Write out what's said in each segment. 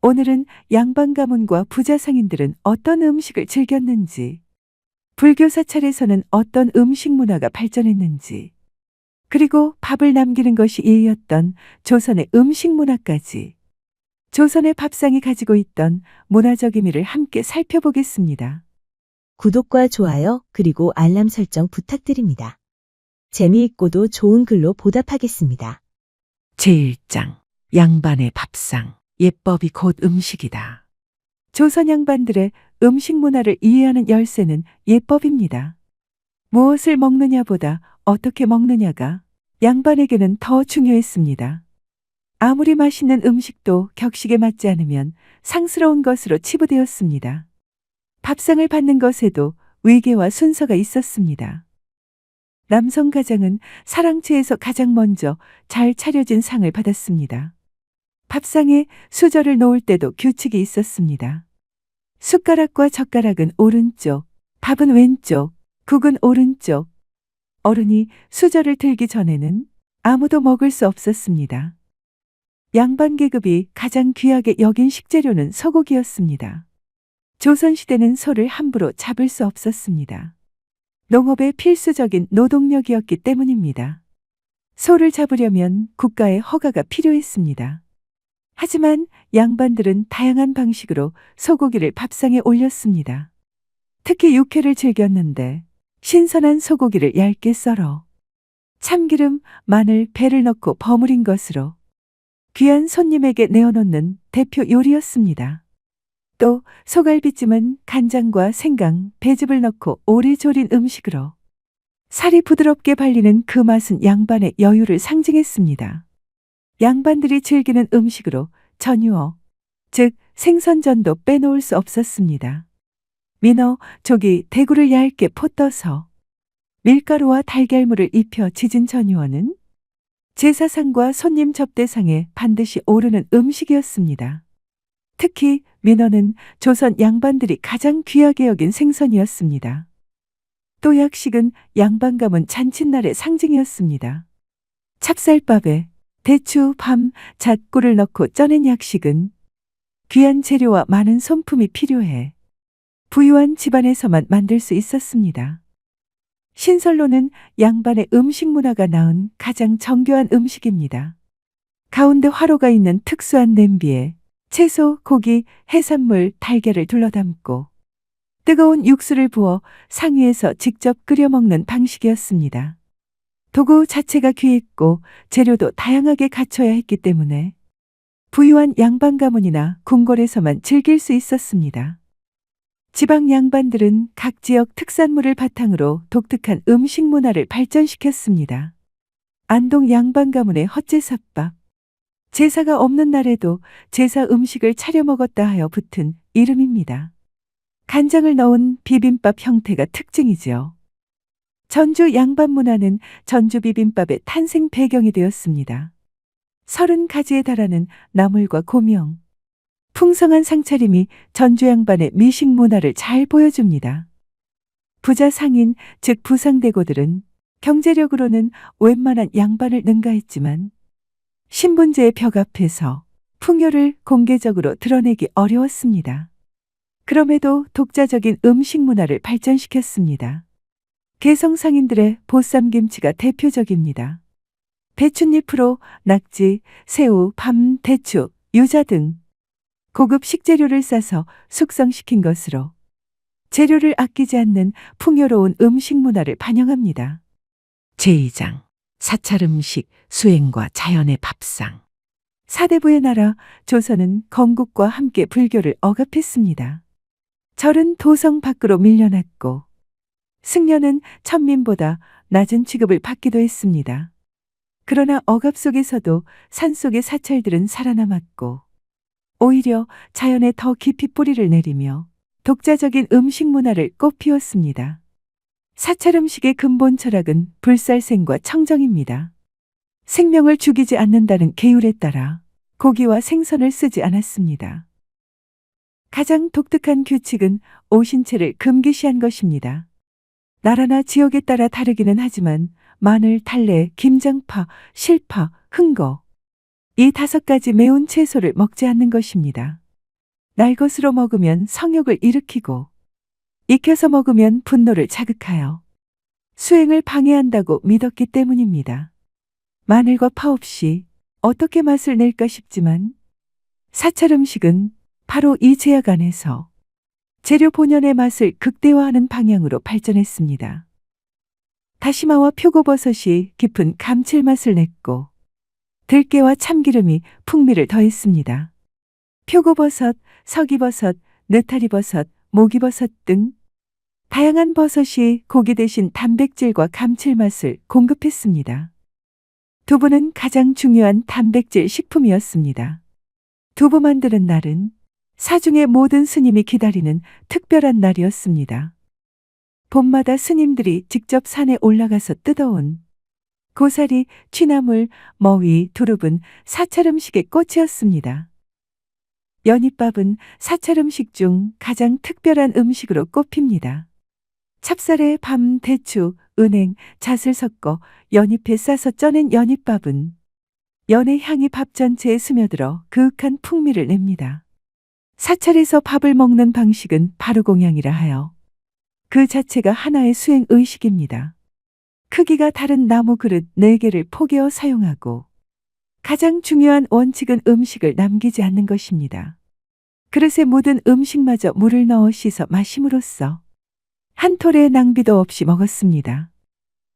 오늘은 양반 가문과 부자 상인들은 어떤 음식을 즐겼는지, 불교 사찰에서는 어떤 음식 문화가 발전했는지, 그리고 밥을 남기는 것이 예의였던 조선의 음식 문화까지, 조선의 밥상이 가지고 있던 문화적 의미를 함께 살펴보겠습니다. 구독과 좋아요 그리고 알람 설정 부탁드립니다. 재미있고도 좋은 글로 보답하겠습니다. 제1장 양반의 밥상, 예법이 곧 음식이다. 조선 양반들의 음식 문화를 이해하는 열쇠는 예법입니다. 무엇을 먹느냐보다 어떻게 먹느냐가 양반에게는 더 중요했습니다. 아무리 맛있는 음식도 격식에 맞지 않으면 상스러운 것으로 치부되었습니다. 밥상을 받는 것에도 위계와 순서가 있었습니다. 남성 가장은 사랑채에서 가장 먼저 잘 차려진 상을 받았습니다. 밥상에 수저를 놓을 때도 규칙이 있었습니다. 숟가락과 젓가락은 오른쪽, 밥은 왼쪽, 국은 오른쪽. 어른이 수저를 들기 전에는 아무도 먹을 수 없었습니다. 양반 계급이 가장 귀하게 여긴 식재료는 소고기였습니다. 조선시대는 소를 함부로 잡을 수 없었습니다. 농업의 필수적인 노동력이었기 때문입니다. 소를 잡으려면 국가의 허가가 필요했습니다. 하지만 양반들은 다양한 방식으로 소고기를 밥상에 올렸습니다. 특히 육회를 즐겼는데 신선한 소고기를 얇게 썰어 참기름, 마늘, 배를 넣고 버무린 것으로 귀한 손님에게 내어놓는 대표 요리였습니다. 또 소갈비찜은 간장과 생강, 배즙을 넣고 오래 졸인 음식으로 살이 부드럽게 발리는 그 맛은 양반의 여유를 상징했습니다. 양반들이 즐기는 음식으로 전유어, 즉 생선전도 빼놓을 수 없었습니다. 민어, 조기, 대구를 얇게 포 떠서 밀가루와 달걀물을 입혀 지진 전유어는 제사상과 손님 접대상에 반드시 오르는 음식이었습니다. 특히 민어는 조선 양반들이 가장 귀하게 여긴 생선이었습니다. 또 약식은 양반 가문 잔칫날의 상징이었습니다. 찹쌀밥에 대추, 밤, 잣꿀을 넣고 쪄낸 약식은 귀한 재료와 많은 손품이 필요해 부유한 집안에서만 만들 수 있었습니다. 신설로는 양반의 음식 문화가 낳은 가장 정교한 음식입니다. 가운데 화로가 있는 특수한 냄비에 채소, 고기, 해산물, 달걀을 둘러담고 뜨거운 육수를 부어 상위에서 직접 끓여 먹는 방식이었습니다. 도구 자체가 귀했고 재료도 다양하게 갖춰야 했기 때문에 부유한 양반 가문이나 궁궐에서만 즐길 수 있었습니다. 지방 양반들은 각 지역 특산물을 바탕으로 독특한 음식 문화를 발전시켰습니다. 안동 양반 가문의 헛제사밥, 제사가 없는 날에도 제사 음식을 차려 먹었다 하여 붙은 이름입니다. 간장을 넣은 비빔밥 형태가 특징이지요. 전주 양반 문화는 전주 비빔밥의 탄생 배경이 되었습니다. 30가지에 달하는 나물과 고명, 풍성한 상차림이 전주 양반의 미식 문화를 잘 보여줍니다. 부자 상인, 즉 부상대고들은 경제력으로는 웬만한 양반을 능가했지만 신분제의 벽 앞에서 풍요를 공개적으로 드러내기 어려웠습니다. 그럼에도 독자적인 음식 문화를 발전시켰습니다. 개성 상인들의 보쌈김치가 대표적입니다. 배춧잎으로 낙지, 새우, 밤, 대추, 유자 등 고급 식재료를 싸서 숙성시킨 것으로 재료를 아끼지 않는 풍요로운 음식 문화를 반영합니다. 제2장 사찰 음식, 수행과 자연의 밥상. 사대부의 나라 조선은 건국과 함께 불교를 억압했습니다. 절은 도성 밖으로 밀려났고 승려는 천민보다 낮은 취급을 받기도 했습니다. 그러나 억압 속에서도 산속의 사찰들은 살아남았고 오히려 자연에 더 깊이 뿌리를 내리며 독자적인 음식 문화를 꽃피웠습니다. 사찰 음식의 근본 철학은 불살생과 청정입니다. 생명을 죽이지 않는다는 계율에 따라 고기와 생선을 쓰지 않았습니다. 가장 독특한 규칙은 오신채를 금기시한 것입니다. 나라나 지역에 따라 다르기는 하지만 마늘, 달래, 김장파, 실파, 흥거 이 5가지 매운 채소를 먹지 않는 것입니다. 날 것으로 먹으면 성욕을 일으키고 익혀서 먹으면 분노를 자극하여 수행을 방해한다고 믿었기 때문입니다. 마늘과 파 없이 어떻게 맛을 낼까 싶지만 사찰 음식은 바로 이 제약 안에서 재료 본연의 맛을 극대화하는 방향으로 발전했습니다. 다시마와 표고버섯이 깊은 감칠맛을 냈고 들깨와 참기름이 풍미를 더했습니다. 표고버섯, 서기버섯, 느타리버섯, 모기버섯 등 다양한 버섯이 고기 대신 단백질과 감칠맛을 공급했습니다. 두부는 가장 중요한 단백질 식품이었습니다. 두부 만드는 날은 사중의 모든 스님이 기다리는 특별한 날이었습니다. 봄마다 스님들이 직접 산에 올라가서 뜯어온 고사리, 취나물, 머위, 두릅은 사찰 음식의 꽃이었습니다. 연잎밥은 사찰 음식 중 가장 특별한 음식으로 꼽힙니다. 찹쌀에 밤, 대추, 은행, 잣을 섞어 연잎에 싸서 쪄낸 연잎밥은 연의 향이 밥 전체에 스며들어 그윽한 풍미를 냅니다. 사찰에서 밥을 먹는 방식은 바루공양이라 하여 그 자체가 하나의 수행 의식입니다. 크기가 다른 나무 그릇 4개를 포개어 사용하고 가장 중요한 원칙은 음식을 남기지 않는 것입니다. 그릇에 묻은 음식마저 물을 넣어 씻어 마심으로써 한 톨의 낭비도 없이 먹었습니다.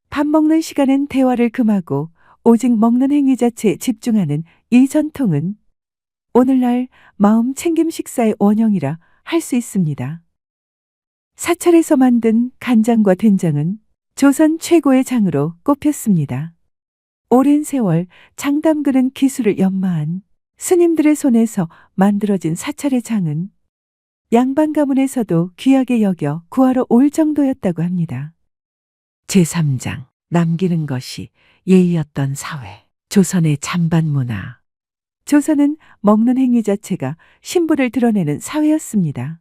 밥 먹는 시간엔 대화를 금하고 오직 먹는 행위 자체에 집중하는 이 전통은 오늘날 마음 챙김 식사의 원형이라 할 수 있습니다. 사찰에서 만든 간장과 된장은 조선 최고의 장으로 꼽혔습니다. 오랜 세월 장 담그는 기술을 연마한 스님들의 손에서 만들어진 사찰의 장은 양반 가문에서도 귀하게 여겨 구하러 올 정도였다고 합니다. 제3장 남기는 것이 예의였던 사회. 조선의 잔반 문화. 조선은 먹는 행위 자체가 신분을 드러내는 사회였습니다.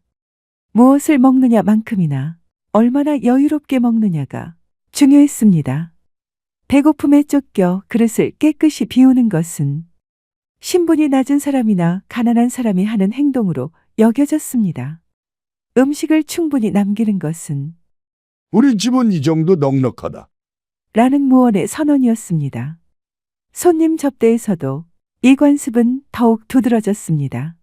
무엇을 먹느냐만큼이나 얼마나 여유롭게 먹느냐가 중요했습니다. 배고픔에 쫓겨 그릇을 깨끗이 비우는 것은 신분이 낮은 사람이나 가난한 사람이 하는 행동으로 여겨졌습니다. 음식을 충분히 남기는 것은 우리 집은 이 정도 넉넉하다. 라는 무언의 선언이었습니다. 손님 접대에서도 이 관습은 더욱 두드러졌습니다.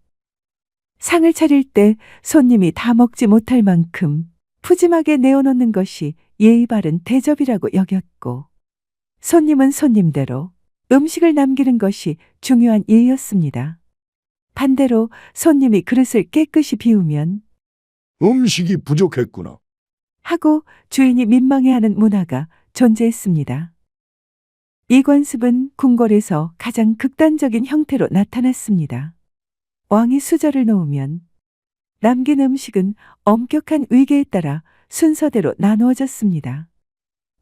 상을 차릴 때 손님이 다 먹지 못할 만큼 푸짐하게 내어놓는 것이 예의 바른 대접이라고 여겼고, 손님은 손님대로 음식을 남기는 것이 중요한 예의였습니다. 반대로 손님이 그릇을 깨끗이 비우면 음식이 부족했구나. 하고 주인이 민망해하는 문화가 존재했습니다. 이 관습은 궁궐에서 가장 극단적인 형태로 나타났습니다. 왕이 수저를 놓으면 남긴 음식은 엄격한 위계에 따라 순서대로 나누어졌습니다.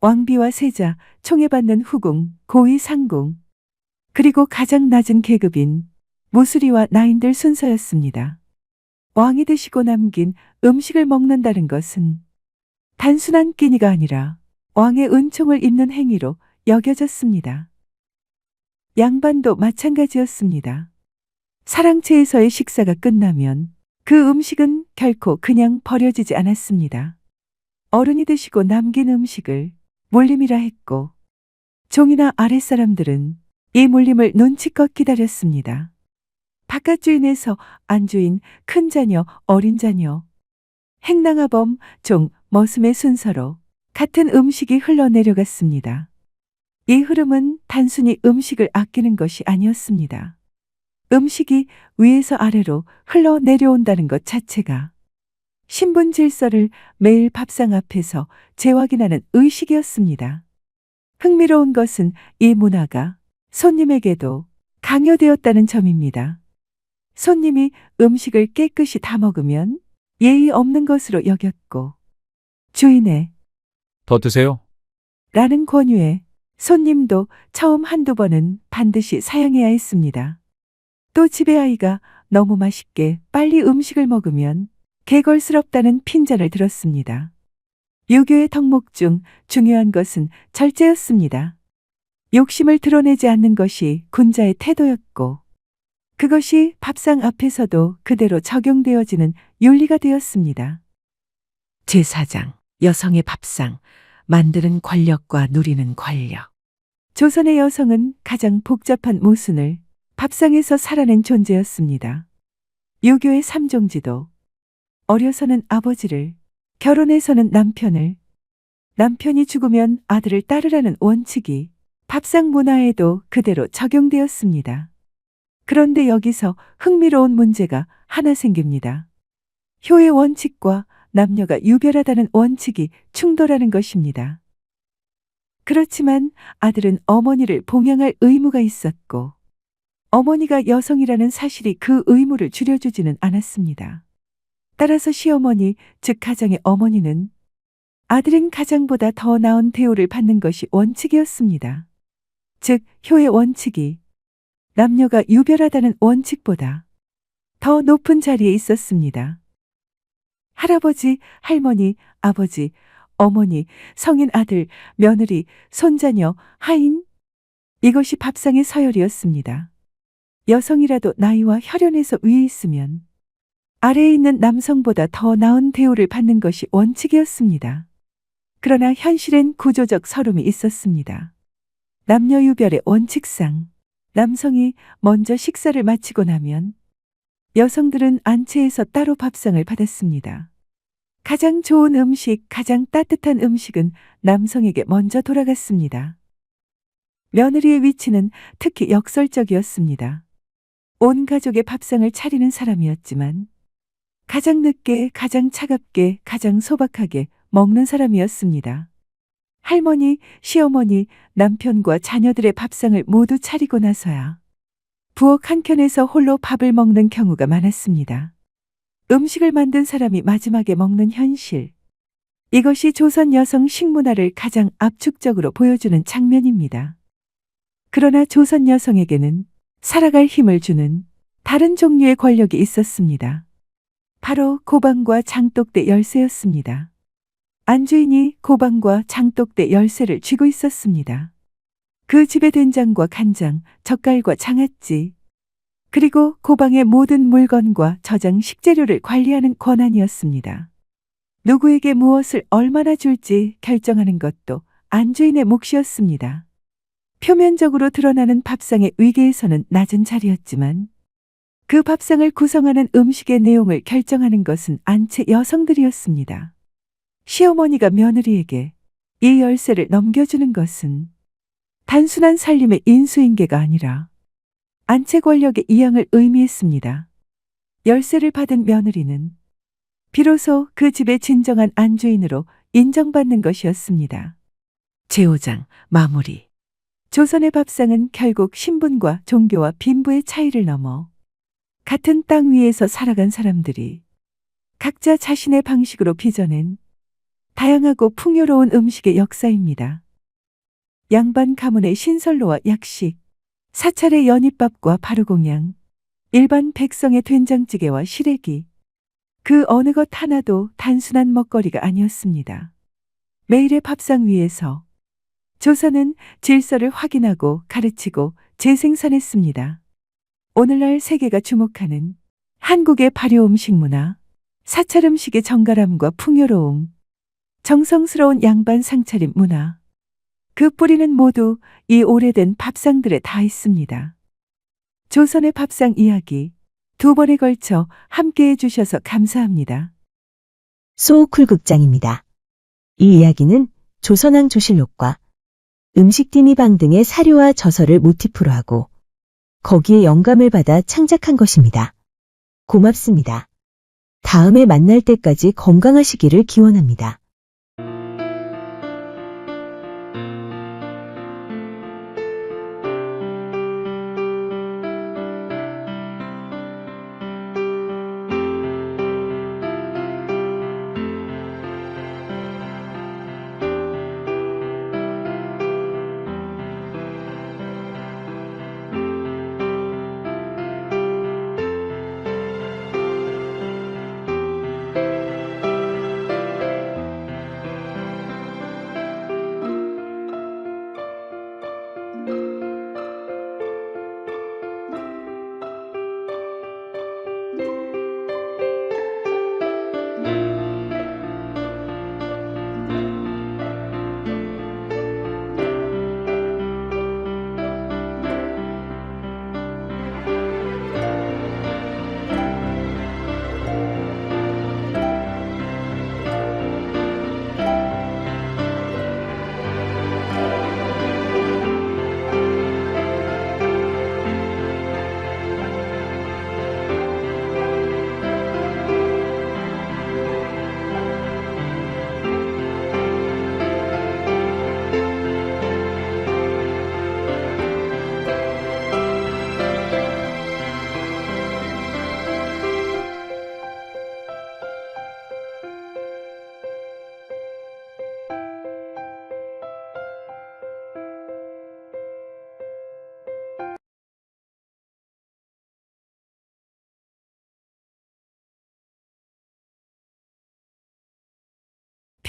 왕비와 세자, 총애받는 후궁, 고위 상궁, 그리고 가장 낮은 계급인 무수리와 나인들 순서였습니다. 왕이 드시고 남긴 음식을 먹는다는 것은 단순한 끼니가 아니라 왕의 은총을 입는 행위로 여겨졌습니다. 양반도 마찬가지였습니다. 사랑채에서의 식사가 끝나면 그 음식은 결코 그냥 버려지지 않았습니다. 어른이 드시고 남긴 음식을 물림이라 했고, 종이나 아랫사람들은 이 물림을 눈치껏 기다렸습니다. 바깥 주인에서 안주인, 큰 자녀, 어린 자녀, 행랑아범, 종, 머슴의 순서로 같은 음식이 흘러내려갔습니다. 이 흐름은 단순히 음식을 아끼는 것이 아니었습니다. 음식이 위에서 아래로 흘러내려온다는 것 자체가 신분 질서를 매일 밥상 앞에서 재확인하는 의식이었습니다. 흥미로운 것은 이 문화가 손님에게도 강요되었다는 점입니다. 손님이 음식을 깨끗이 다 먹으면 예의 없는 것으로 여겼고, 주인의 더 드세요. 라는 권유에 손님도 처음 한두 번은 반드시 사양해야 했습니다. 또 집의 아이가 너무 맛있게 빨리 음식을 먹으면 개걸스럽다는 핀잔을 들었습니다. 유교의 덕목 중 중요한 것은 절제였습니다. 욕심을 드러내지 않는 것이 군자의 태도였고, 그것이 밥상 앞에서도 그대로 적용되어지는 윤리가 되었습니다. 제4장 여성의 밥상, 만드는 권력과 누리는 권력. 조선의 여성은 가장 복잡한 모순을 밥상에서 살아낸 존재였습니다. 유교의 삼종지도, 어려서는 아버지를, 결혼해서는 남편을, 남편이 죽으면 아들을 따르라는 원칙이 밥상 문화에도 그대로 적용되었습니다. 그런데 여기서 흥미로운 문제가 하나 생깁니다. 효의 원칙과 남녀가 유별하다는 원칙이 충돌하는 것입니다. 그렇지만 아들은 어머니를 봉양할 의무가 있었고, 어머니가 여성이라는 사실이 그 의무를 줄여주지는 않았습니다. 따라서 시어머니, 즉 가정의 어머니는 아들인 가장보다 더 나은 대우를 받는 것이 원칙이었습니다. 즉, 효의 원칙이 남녀가 유별하다는 원칙보다 더 높은 자리에 있었습니다. 할아버지, 할머니, 아버지, 어머니, 성인 아들, 며느리, 손자녀, 하인. 이것이 밥상의 서열이었습니다. 여성이라도 나이와 혈연에서 위에 있으면 아래에 있는 남성보다 더 나은 대우를 받는 것이 원칙이었습니다. 그러나 현실엔 구조적 서름이 있었습니다. 남녀 유별의 원칙상 남성이 먼저 식사를 마치고 나면 여성들은 안채에서 따로 밥상을 받았습니다. 가장 좋은 음식, 가장 따뜻한 음식은 남성에게 먼저 돌아갔습니다. 며느리의 위치는 특히 역설적이었습니다. 온 가족의 밥상을 차리는 사람이었지만 가장 늦게, 가장 차갑게, 가장 소박하게 먹는 사람이었습니다. 할머니, 시어머니, 남편과 자녀들의 밥상을 모두 차리고 나서야 부엌 한켠에서 홀로 밥을 먹는 경우가 많았습니다. 음식을 만든 사람이 마지막에 먹는 현실. 이것이 조선 여성 식문화를 가장 압축적으로 보여주는 장면입니다. 그러나 조선 여성에게는 살아갈 힘을 주는 다른 종류의 권력이 있었습니다. 바로 고방과 장독대 열쇠였습니다. 안주인이 고방과 장독대 열쇠를 쥐고 있었습니다. 그 집의 된장과 간장, 젓갈과 장아찌, 그리고 고방의 모든 물건과 저장 식재료를 관리하는 권한이었습니다. 누구에게 무엇을 얼마나 줄지 결정하는 것도 안주인의 몫이었습니다. 표면적으로 드러나는 밥상의 위계에서는 낮은 자리였지만 그 밥상을 구성하는 음식의 내용을 결정하는 것은 안채 여성들이었습니다. 시어머니가 며느리에게 이 열쇠를 넘겨주는 것은 단순한 살림의 인수인계가 아니라 안채 권력의 이양을 의미했습니다. 열쇠를 받은 며느리는 비로소 그 집의 진정한 안주인으로 인정받는 것이었습니다. 제5장 마무리. 조선의 밥상은 결국 신분과 종교와 빈부의 차이를 넘어 같은 땅 위에서 살아간 사람들이 각자 자신의 방식으로 빚어낸 다양하고 풍요로운 음식의 역사입니다. 양반 가문의 신선로와 약식, 사찰의 연잎밥과 바루공양, 일반 백성의 된장찌개와 시래기, 그 어느 것 하나도 단순한 먹거리가 아니었습니다. 매일의 밥상 위에서 조선은 질서를 확인하고 가르치고 재생산했습니다. 오늘날 세계가 주목하는 한국의 발효 음식 문화, 사찰 음식의 정갈함과 풍요로움, 정성스러운 양반 상차림 문화, 그 뿌리는 모두 이 오래된 밥상들에 다 있습니다. 조선의 밥상 이야기 2번에 걸쳐 함께해 주셔서 감사합니다. 소호쿨 극장입니다. 이 이야기는 조선왕 조실록과 음식디미방 등의 사료와 저서를 모티프로 하고 거기에 영감을 받아 창작한 것입니다. 고맙습니다. 다음에 만날 때까지 건강하시기를 기원합니다.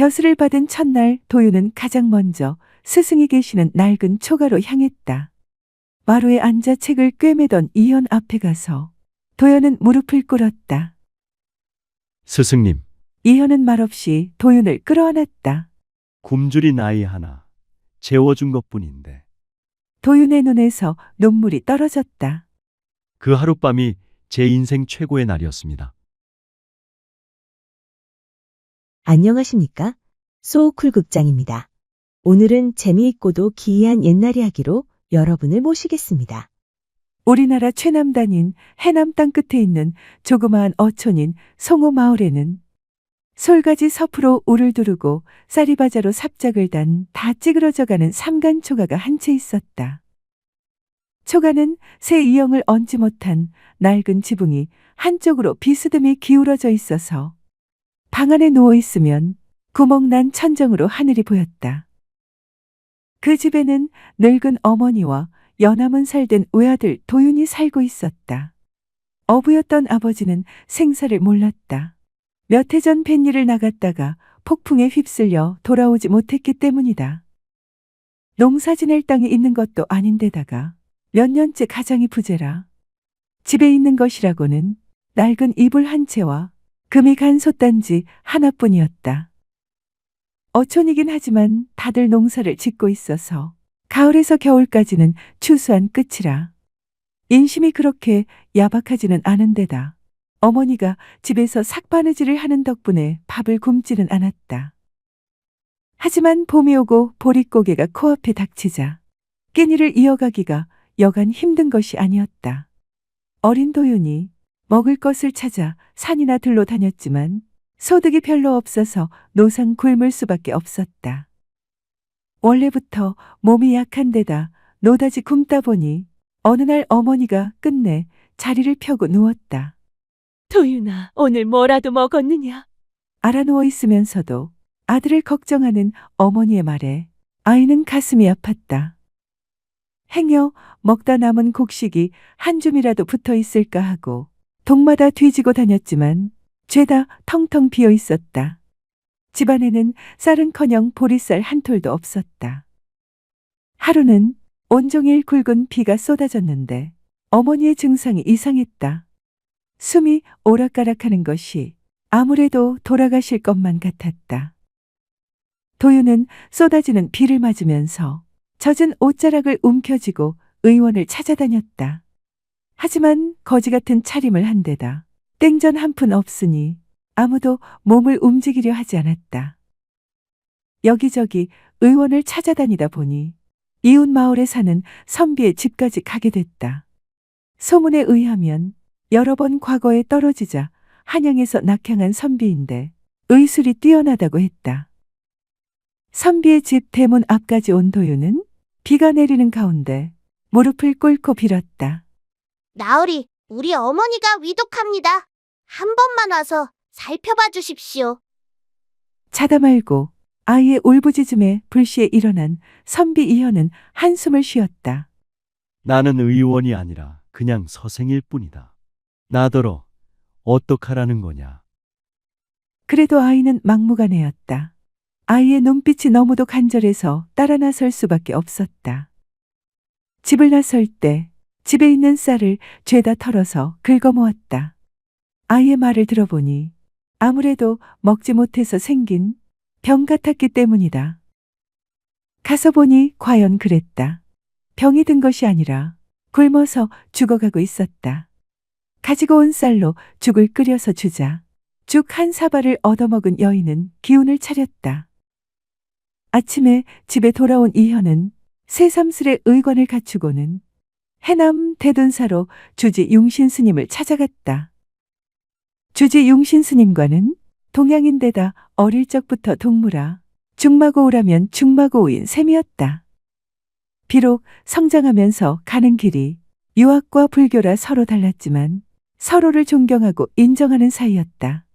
벼슬을 받은 첫날 도유는 가장 먼저 스승이 계시는 낡은 초가로 향했다. 마루에 앉아 책을 꿰매던 이현 앞에 가서 도연은 무릎을 꿇었다. 스승님, 이현은 말없이 도윤을 끌어안았다. 굶주린 아이 하나 재워준 것뿐인데 도윤의 눈에서 눈물이 떨어졌다. 그 하룻밤이 제 인생 최고의 날이었습니다. 안녕하십니까? 소우쿨 극장입니다. 오늘은 재미있고도 기이한 옛날 이야기로 여러분을 모시겠습니다. 우리나라 최남단인 해남 땅 끝에 있는 조그마한 어촌인 송호 마을에는 솔가지 섭으로 울을 두르고 쌀이바자로 삽작을 단 다 찌그러져가는 삼간 초가가 한 채 있었다. 초가는 새 이형을 얹지 못한 낡은 지붕이 한쪽으로 비스듬히 기울어져 있어서 방 안에 누워 있으면 구멍난 천정으로 하늘이 보였다. 그 집에는 늙은 어머니와 연하문 살된 외아들 도윤이 살고 있었다. 어부였던 아버지는 생사를 몰랐다. 몇 해 전 뱃일을 나갔다가 폭풍에 휩쓸려 돌아오지 못했기 때문이다. 농사 지낼 땅이 있는 것도 아닌데다가 몇 년째 가장이 부재라. 집에 있는 것이라고는 낡은 이불 한 채와 금이 간 솥단지 하나뿐이었다. 어촌이긴 하지만 다들 농사를 짓고 있어서 가을에서 겨울까지는 추수한 끝이라. 인심이 그렇게 야박하지는 않은데다 어머니가 집에서 삭바느질을 하는 덕분에 밥을 굶지는 않았다. 하지만 봄이 오고 보릿고개가 코앞에 닥치자 끼니를 이어가기가 여간 힘든 것이 아니었다. 어린 도윤이 먹을 것을 찾아 산이나 들로 다녔지만 소득이 별로 없어서 노상 굶을 수밖에 없었다. 원래부터 몸이 약한 데다 노다지 굶다 보니 어느 날 어머니가 끝내 자리를 펴고 누웠다. 도윤아, 오늘 뭐라도 먹었느냐? 알아 누워 있으면서도 아들을 걱정하는 어머니의 말에 아이는 가슴이 아팠다. 행여 먹다 남은 곡식이 한 줌이라도 붙어 있을까 하고 동마다 뒤지고 다녔지만 죄다 텅텅 비어 있었다. 집안에는 쌀은커녕 보리쌀 한 톨도 없었다. 하루는 온종일 굵은 비가 쏟아졌는데 어머니의 증상이 이상했다. 숨이 오락가락하는 것이 아무래도 돌아가실 것만 같았다. 도윤은 쏟아지는 비를 맞으면서 젖은 옷자락을 움켜쥐고 의원을 찾아다녔다. 하지만 거지 같은 차림을 한 데다 땡전 한 푼 없으니 아무도 몸을 움직이려 하지 않았다. 여기저기 의원을 찾아다니다 보니 이웃 마을에 사는 선비의 집까지 가게 됐다. 소문에 의하면 여러 번 과거에 떨어지자 한양에서 낙향한 선비인데 의술이 뛰어나다고 했다. 선비의 집 대문 앞까지 온 도윤은 비가 내리는 가운데 무릎을 꿇고 빌었다. 나으리, 우리 어머니가 위독합니다. 한 번만 와서 살펴봐 주십시오. 자다 말고 아이의 울부짖음에 불시에 일어난 선비 이현은 한숨을 쉬었다. 나는 의원이 아니라 그냥 서생일 뿐이다. 나더러 어떡하라는 거냐. 그래도 아이는 막무가내였다. 아이의 눈빛이 너무도 간절해서 따라 나설 수밖에 없었다. 집을 나설 때 집에 있는 쌀을 죄다 털어서 긁어모았다. 아이의 말을 들어보니 아무래도 먹지 못해서 생긴 병 같았기 때문이다. 가서 보니 과연 그랬다. 병이 든 것이 아니라 굶어서 죽어가고 있었다. 가지고 온 쌀로 죽을 끓여서 주자 죽 한 사발을 얻어먹은 여인은 기운을 차렸다. 아침에 집에 돌아온 이현은 새삼스레 의관을 갖추고는 해남 대둔사로 주지 융신 스님을 찾아갔다. 주지 융신 스님과는 동양인데다 어릴 적부터 동무라 중마고우라면 중마고우인 셈이었다. 비록 성장하면서 가는 길이 유학과 불교라 서로 달랐지만 서로를 존경하고 인정하는 사이였다.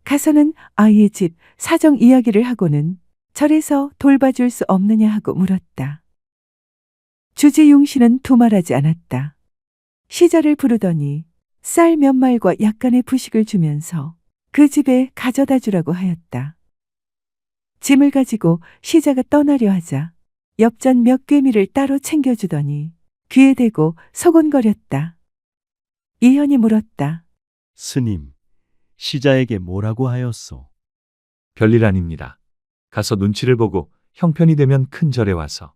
가서는 아이의 집 사정 이야기를 하고는 절에서 돌봐줄 수 없느냐 하고 물었다. 주지용 씨는 두말하지 않았다. 시자를 부르더니 쌀 몇 말과 약간의 부식을 주면서 그 집에 가져다 주라고 하였다. 짐을 가지고 시자가 떠나려 하자 엽전 몇 괴미를 따로 챙겨주더니 귀에 대고 소곤거렸다. 이현이 물었다. 스님, 시자에게 뭐라고 하였소? 별일 아닙니다. 가서 눈치를 보고 형편이 되면 큰 절에 와서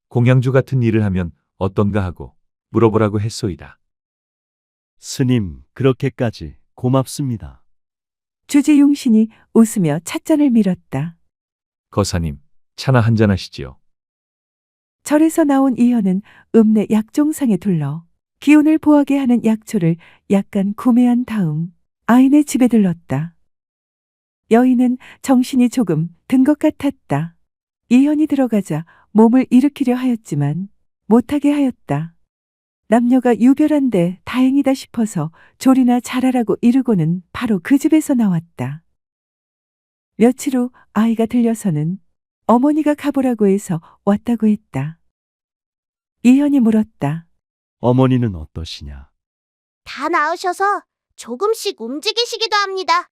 공양주 같은 일을 하면 어떤가 하고 물어보라고 했소이다. 스님, 그렇게까지 고맙습니다. 주지용신이 웃으며 찻잔을 밀었다. 거사님, 차나 한잔 하시지요. 절에서 나온 이현은 읍내 약종상에 둘러 기운을 보하게 하는 약초를 약간 구매한 다음 아인의 집에 들렀다. 여인은 정신이 조금 든 것 같았다. 이현이 들어가자 몸을 일으키려 하였지만 못하게 하였다. 남녀가 유별한데 다행이다 싶어서 조리나 잘하라고 이르고는 바로 그 집에서 나왔다. 며칠 후 아이가 들려서는 어머니가 가보라고 해서 왔다고 했다. 이현이 물었다. 어머니는 어떠시냐? 다 나으셔서 조금씩 움직이시기도 합니다.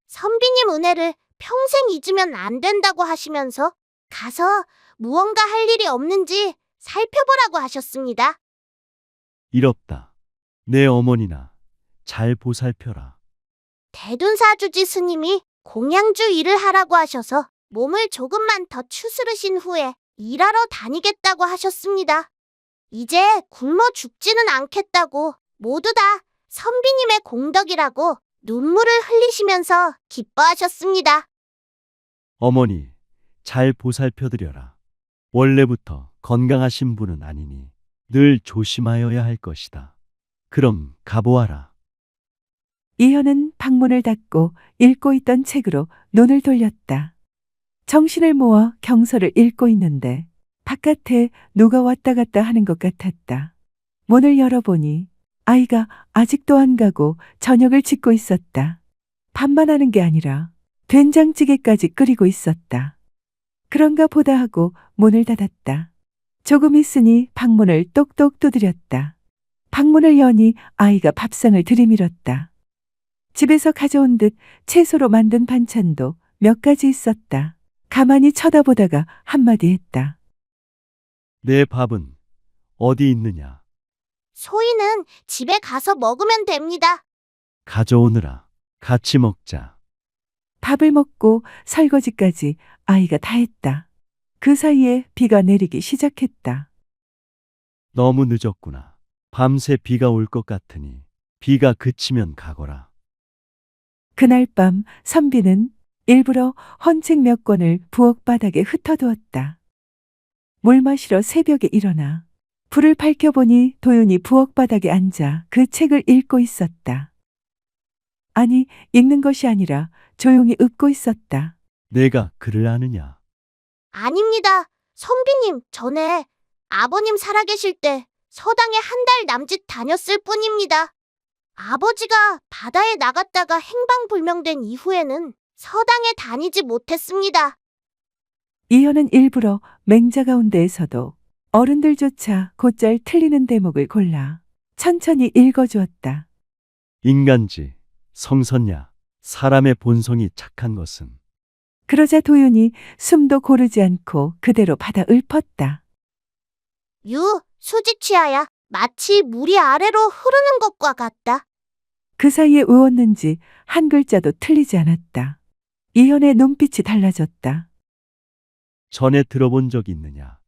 선비님 은혜를 평생 잊으면 안 된다고 하시면서 가서 무언가 할 일이 없는지 살펴보라고 하셨습니다. 이롭다. 내 어머니나 잘 보살펴라. 대둔사주지 스님이 공양주 일을 하라고 하셔서 몸을 조금만 더 추스르신 후에 일하러 다니겠다고 하셨습니다. 이제 굶어 죽지는 않겠다고 모두 다 선비님의 공덕이라고 눈물을 흘리시면서 기뻐하셨습니다. 어머니, 잘 보살펴드려라. 원래부터 건강하신 분은 아니니 늘 조심하여야 할 것이다. 그럼 가보아라. 이현은 방문을 닫고 읽고 있던 책으로 눈을 돌렸다. 정신을 모아 경서를 읽고 있는데 바깥에 누가 왔다 갔다 하는 것 같았다. 문을 열어보니 아이가 아직도 안 가고 저녁을 짓고 있었다. 밥만 하는 게 아니라 된장찌개까지 끓이고 있었다. 그런가 보다 하고 문을 닫았다. 조금 있으니 방문을 똑똑 두드렸다. 방문을 여니 아이가 밥상을 들이밀었다. 집에서 가져온 듯 채소로 만든 반찬도 몇 가지 있었다. 가만히 쳐다보다가 한마디 했다. 내 밥은 어디 있느냐? 소희는 집에 가서 먹으면 됩니다. 가져오느라 같이 먹자. 밥을 먹고 설거지까지 아이가 다 했다. 그 사이에 비가 내리기 시작했다. 너무 늦었구나. 밤새 비가 올 것 같으니 비가 그치면 가거라. 그날 밤 선비는 일부러 헌책 몇 권을 부엌 바닥에 흩어두었다. 물 마시러 새벽에 일어나 불을 밝혀보니 도윤이 부엌 바닥에 앉아 그 책을 읽고 있었다. 아니, 읽는 것이 아니라 조용히 읊고 있었다. 내가 그를 아느냐? 아닙니다. 선비님, 전에 아버님 살아계실 때 서당에 한 달 남짓 다녔을 뿐입니다. 아버지가 바다에 나갔다가 행방불명된 이후에는 서당에 다니지 못했습니다. 이현은 일부러 맹자 가운데에서도 어른들조차 곧잘 틀리는 대목을 골라 천천히 읽어주었다. 인간지, 성선냐, 사람의 본성이 착한 것은 그러자 도윤이 숨도 고르지 않고 그대로 받아 읊었다. 수지 취하야 마치 물이 아래로 흐르는 것과 같다. 그 사이에 외웠는지 한 글자도 틀리지 않았다. 이현의 눈빛이 달라졌다. 전에 들어본 적 있느냐?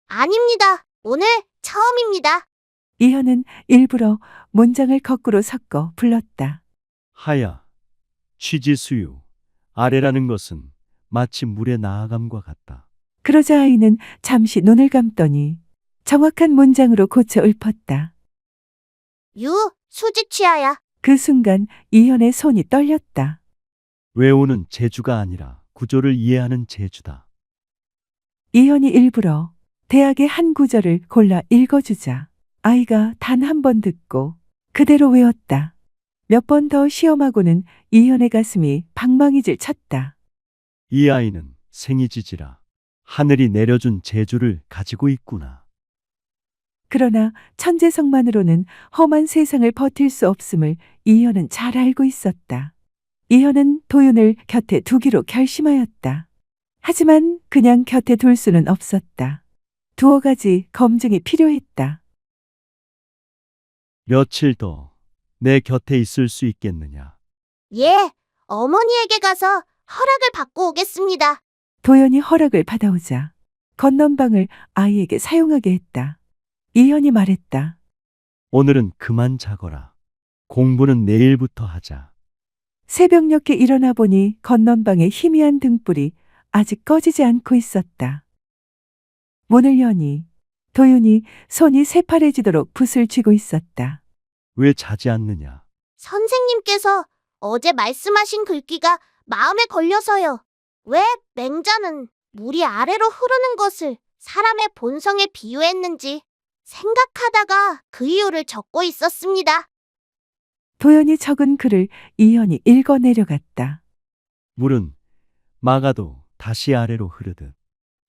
아닙니다. 오늘 처음입니다. 이현은 일부러 문장을 거꾸로 섞어 불렀다. 하야, 취지수유, 아래라는 것은 마치 물의 나아감과 같다. 그러자 아이는 잠시 눈을 감더니 정확한 문장으로 고쳐 읊었다. 수지 취하야. 그 순간 이현의 손이 떨렸다. 외우는 재주가 아니라 구조를 이해하는 재주다. 이현이 일부러 대학의 한 구절을 골라 읽어주자 아이가 단 한 번 듣고 그대로 외웠다. 몇 번 더 시험하고는 이현의 가슴이 방망이질 쳤다. 이 아이는 생이지지라 하늘이 내려준 재주를 가지고 있구나. 그러나 천재성만으로는 험한 세상을 버틸 수 없음을 이현은 잘 알고 있었다. 이현은 도윤을 곁에 두기로 결심하였다. 하지만 그냥 곁에 둘 수는 없었다. 두어 가지 검증이 필요했다. 며칠 더 내 곁에 있을 수 있겠느냐? 예, 어머니에게 가서 허락을 받고 오겠습니다. 도연이 허락을 받아오자 건넌방을 아이에게 사용하게 했다. 이현이 말했다. 오늘은 그만 자거라. 공부는 내일부터 하자. 새벽녘에 일어나 보니 건넌방의 희미한 등불이 아직 꺼지지 않고 있었다. 문을 여니 도윤이 손이 새파래지도록 붓을 쥐고 있었다. 왜 자지 않느냐? 선생님께서 어제 말씀하신 글귀가 마음에 걸려서요. 왜 맹자는 물이 아래로 흐르는 것을 사람의 본성에 비유했는지 생각하다가 그 이유를 적고 있었습니다. 도연이 적은 글을 이현이 읽어 내려갔다. 물은 막아도 다시 아래로 흐르듯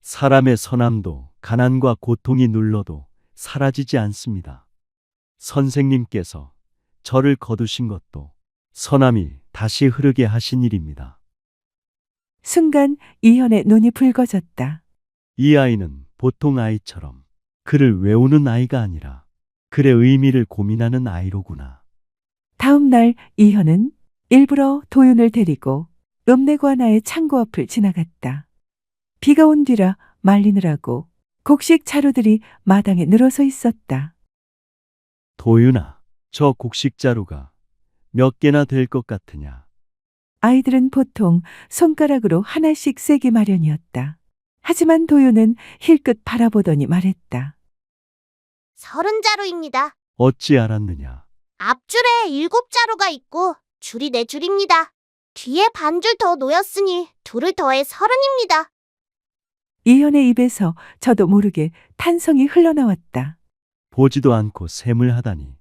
사람의 선함도 가난과 고통이 눌러도 사라지지 않습니다. 선생님께서 저를 거두신 것도 선함이 다시 흐르게 하신 일입니다. 순간 이현의 눈이 붉어졌다. 이 아이는 보통 아이처럼 글을 외우는 아이가 아니라 글의 의미를 고민하는 아이로구나. 다음 날 이현은 일부러 도윤을 데리고 읍내관아의 창고 앞을 지나갔다. 비가 온 뒤라 말리느라고 곡식 자루들이 마당에 늘어서 있었다. 도윤아, 저 곡식 자루가 몇 개나 될 것 같으냐? 아이들은 보통 손가락으로 하나씩 세기 마련이었다. 하지만 도윤은 힐끗 바라보더니 말했다. 30자루입니다. 어찌 알았느냐? 앞줄에 7자루가 있고 줄이 4줄입니다. 뒤에 반줄 더 놓였으니 둘을 더해 30입니다. 이현의 입에서 저도 모르게 탄성이 흘러나왔다. 보지도 않고 셈을 하다니.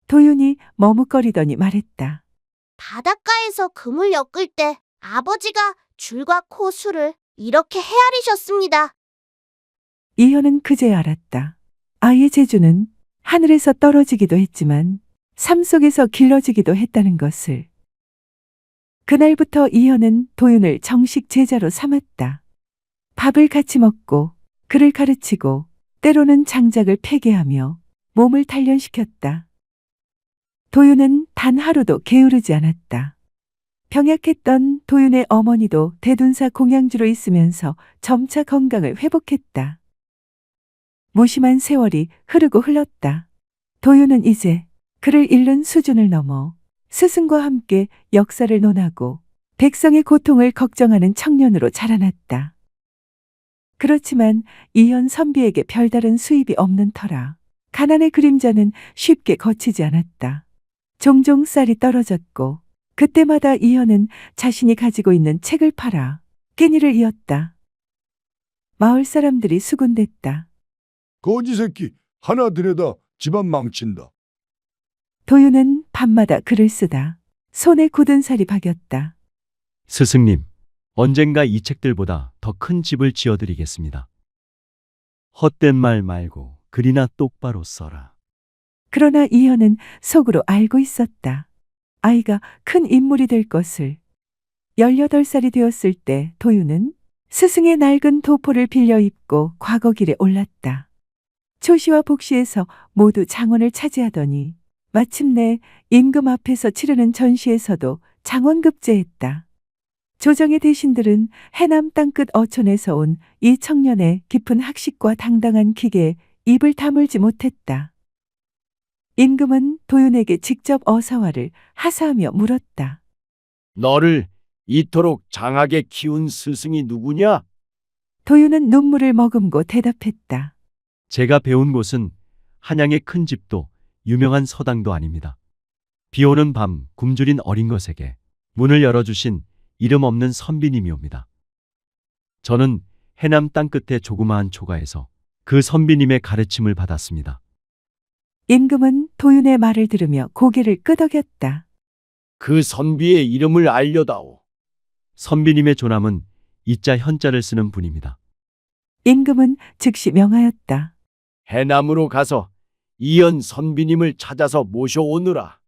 도윤이 머뭇거리더니 말했다. 바닷가에서 금을 엮을 때 아버지가 줄과 코 수를 이렇게 헤아리셨습니다. 이현은 그제 알았다. 아이의 재주는 하늘에서 떨어지기도 했지만 삶 속에서 길러지기도 했다는 것을. 그날부터 이현은 도윤을 정식 제자로 삼았다. 밥을 같이 먹고 그를 가르치고 때로는 장작을 패게 하며 몸을 단련시켰다. 도윤은 단 하루도 게으르지 않았다. 병약했던 도윤의 어머니도 대둔사 공양주로 있으면서 점차 건강을 회복했다. 무심한 세월이 흐르고 흘렀다. 도윤은 이제 그를 잃는 수준을 넘어 스승과 함께 역사를 논하고 백성의 고통을 걱정하는 청년으로 자라났다. 그렇지만 이현 선비에게 별다른 수입이 없는 터라 가난의 그림자는 쉽게 거치지 않았다. 종종 쌀이 떨어졌고 그때마다 이현은 자신이 가지고 있는 책을 팔아 끼니를 이었다. 마을 사람들이 수군댔다. 거지 새끼 하나 들여다 집안 망친다. 도윤은 밤마다 글을 쓰다 손에 굳은 살이 박였다. 스승님, 언젠가 이 책들보다 더 큰 집을 지어드리겠습니다. 헛된 말 말고 글이나 똑바로 써라. 그러나 이현은 속으로 알고 있었다. 아이가 큰 인물이 될 것을. 18살이 되었을 때 도윤은 스승의 낡은 도포를 빌려 입고 과거길에 올랐다. 초시와 복시에서 모두 장원을 차지하더니 마침내 임금 앞에서 치르는 전시에서도 장원급제했다. 조정의 대신들은 해남 땅끝 어촌에서 온 이 청년의 깊은 학식과 당당한 기계에 입을 다물지 못했다. 임금은 도윤에게 직접 어사화를 하사하며 물었다. 너를 이토록 장하게 키운 스승이 누구냐? 도윤은 눈물을 머금고 대답했다. 제가 배운 곳은 한양의 큰 집도 유명한 서당도 아닙니다. 비 오는 밤 굶주린 어린 것에게 문을 열어주신 이름 없는 선비님이옵니다. 저는 해남 땅끝의 조그마한 초가에서 그 선비님의 가르침을 받았습니다. 임금은 도윤의 말을 들으며 고개를 끄덕였다. 그 선비의 이름을 알려다오. 선비님의 조남은 이자 현자를 쓰는 분입니다. 임금은 즉시 명하였다. 해남으로 가서 이연 선비님을 찾아서 모셔오느라.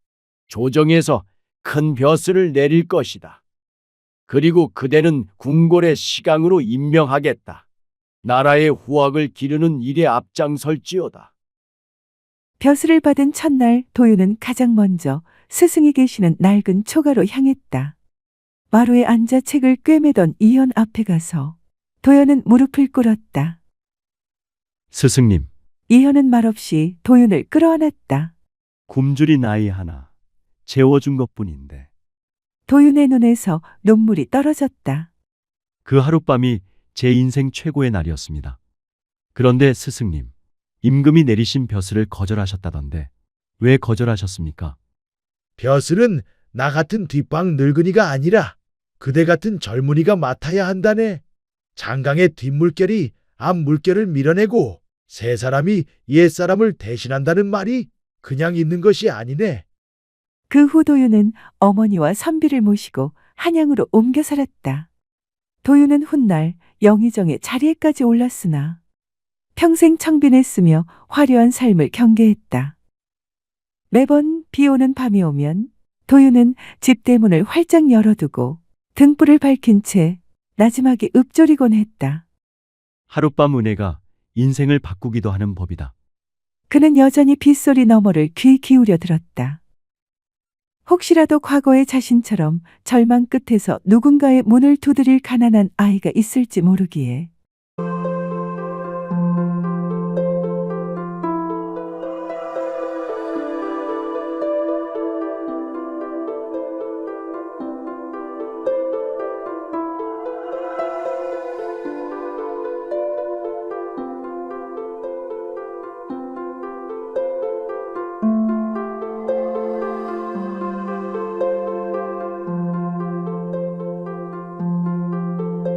조정에서 큰 벼슬을 내릴 것이다. 그리고 그대는 궁궐의 시강으로 임명하겠다. 나라의 후학을 기르는 일에 앞장설지어다. 벼슬을 받은 첫날 도윤은 가장 먼저 스승이 계시는 낡은 초가로 향했다. 마루에 앉아 책을 꿰매던 이현 앞에 가서 도연은 무릎을 꿇었다. 스승님, 이현은 말없이 도윤을 끌어안았다. 굶주린 아이 하나 재워준 것뿐인데 도윤의 눈에서 눈물이 떨어졌다. 그 하룻밤이 제 인생 최고의 날이었습니다. 그런데 스승님, 임금이 내리신 벼슬을 거절하셨다던데 왜 거절하셨습니까? 벼슬은 나 같은 뒷방 늙은이가 아니라 그대 같은 젊은이가 맡아야 한다네. 장강의 뒷물결이 앞물결을 밀어내고 세 사람이 옛사람을 대신한다는 말이 그냥 있는 것이 아니네. 그 후 도윤은 어머니와 선비를 모시고 한양으로 옮겨 살았다. 도윤은 훗날 영의정의 자리에까지 올랐으나 평생 청빈했으며 화려한 삶을 경계했다. 매번 비 오는 밤이 오면 도윤은 집 대문을 활짝 열어두고 등불을 밝힌 채 나지막이 읊조리곤 했다. 하룻밤 은혜가 인생을 바꾸기도 하는 법이다. 그는 여전히 빗소리 너머를 귀 기울여 들었다. 혹시라도 과거의 자신처럼 절망 끝에서 누군가의 문을 두드릴 가난한 아이가 있을지 모르기에